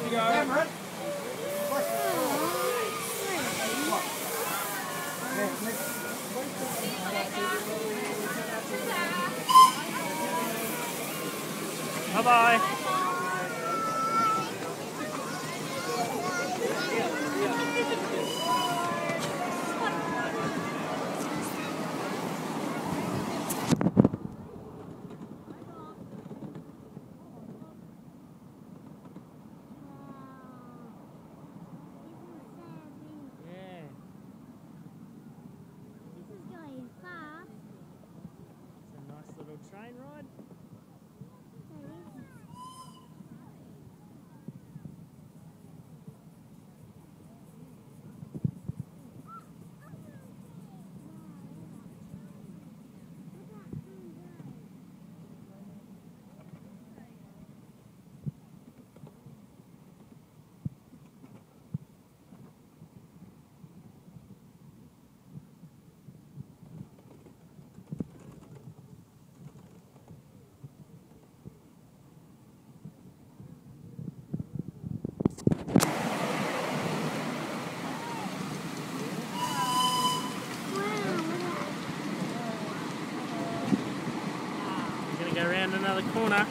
you go. Cameron. Bye-bye. Train ride. Go around another corner.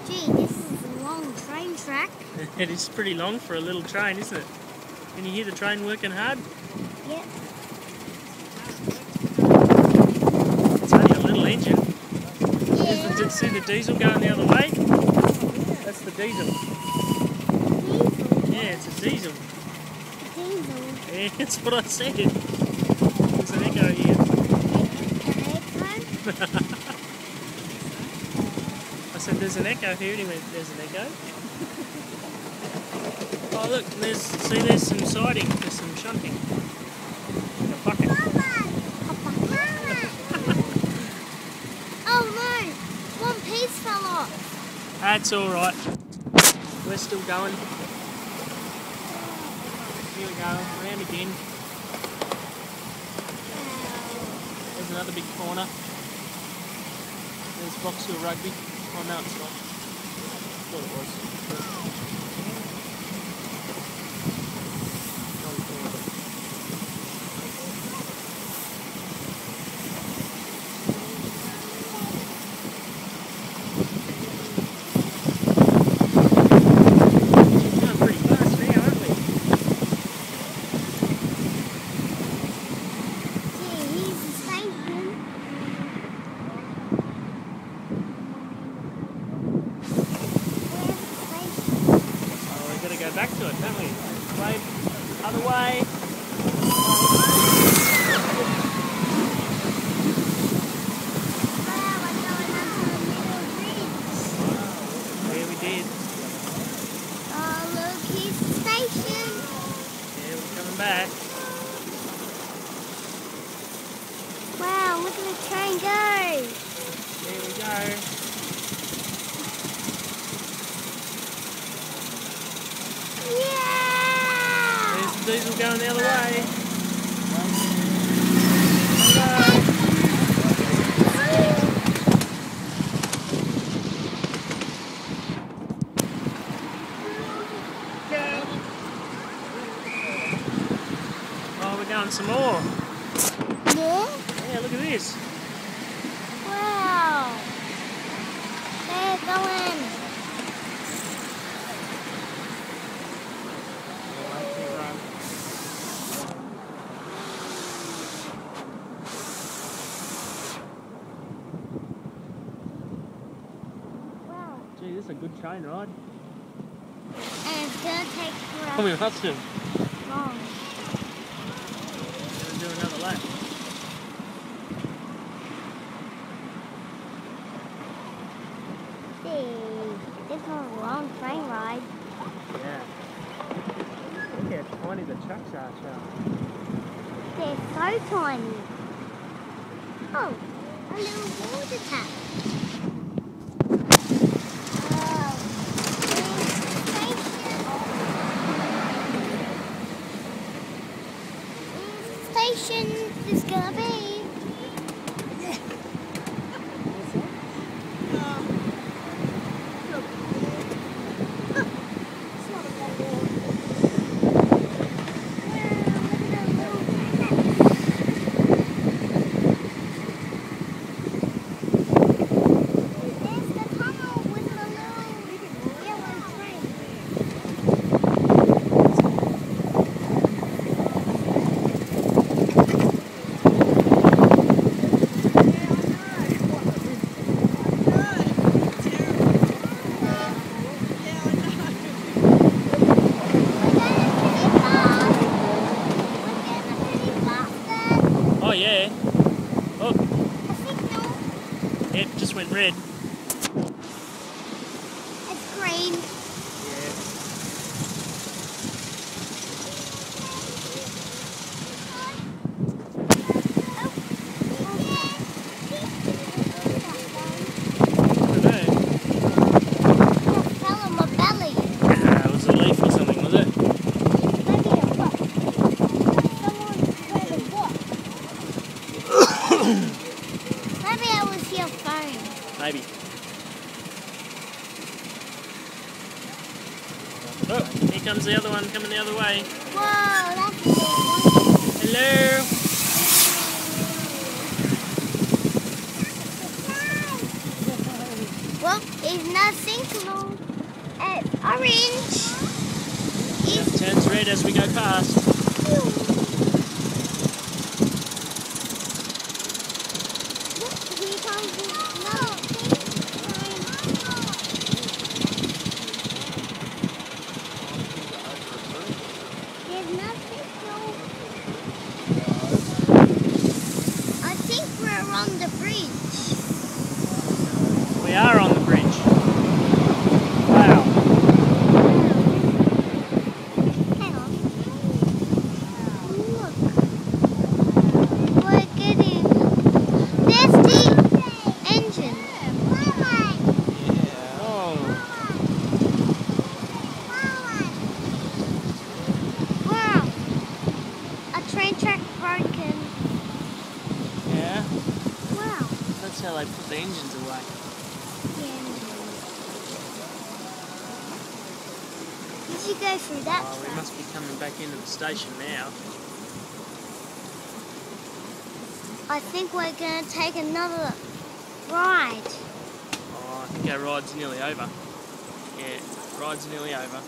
Gee, this is a long train track. It is pretty long for a little train, isn't it? Can you hear the train working hard? Yep. It's only a little engine. Yeah. See the diesel going the other way? That's the diesel. Diesel? Yeah, it's a diesel. Diesel? Yeah, that's what I said. There's an echo here. I said there's an echo here, and he went, there's an echo. Oh look, there's some siding, there's some shunting. A bucket. Oh no, one piece fell off. That's alright. We're still going. Here we go, round again. There's another big corner. There's Box Hill Rugby. Oh no, it's not. I thought it was. We're going pretty fast now, aren't we? Gee, here's the station. Go back to it, don't we? Way, other way. Yeah, we did. Oh, look, here's the station. Yeah, we're coming back. Wow, look at the train go. There we go. There's the diesel going the other way. Oh, we're going some more. More? Yeah, look at this. Wow. They're going. Gee, this is a good train ride. And it's going to take forever. Oh, we must have. Long. We're going to do another lap. See, this was a long train ride. Yeah. Look how tiny the trucks are, Charles. They're so tiny. Oh, a little water tap. Station is gonna be. It just went red. It's green. Yeah. It was a leaf or something, was it? Maybe it was your phone. Maybe. Oh, here comes the other one coming the other way. Whoa, that's cool. Hello. Well, it's nothing long. It's orange. It turns red as we go past. I think we're on the bridge. We are on the bridge. Wow. Hang on. Look. We're getting... There's the engine. Oh. Wow. A train track broken. Yeah. Wow. That's how they put the engines away. Did you go through that Oh, we track? must be coming back into the station now. I think we're going to take another ride. Oh, I think our ride's nearly over. Yeah, ride's nearly over.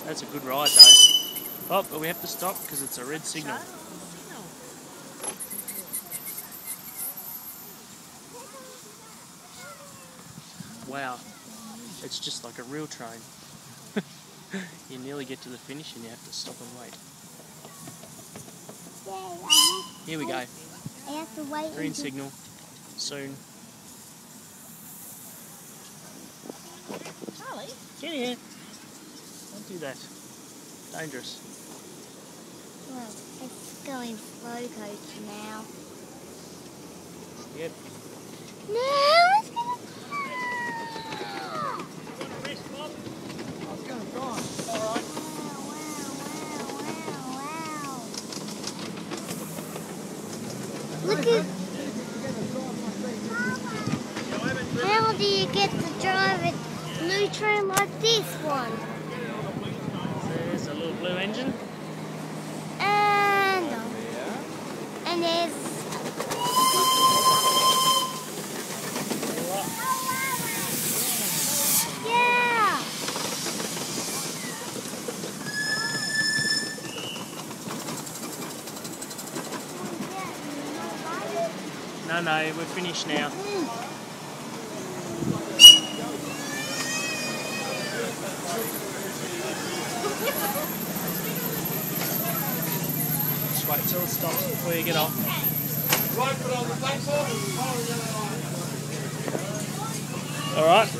That's a good ride though. Oh, but we have to stop because it's a red signal. Wow, it's just like a real train. You nearly get to the finish and you have to stop and wait. Here we go. I have to wait. Green signal. Soon. Charlie? Get here. Don't do that. Dangerous. Well, it's going slow coach now. Yep. No, it's going to... Look at... How do you get to drive a blue train like this one? There's a little blue engine. And there's... Yeah! No, we're finished now. Just wait till it stops before you get off. Alright.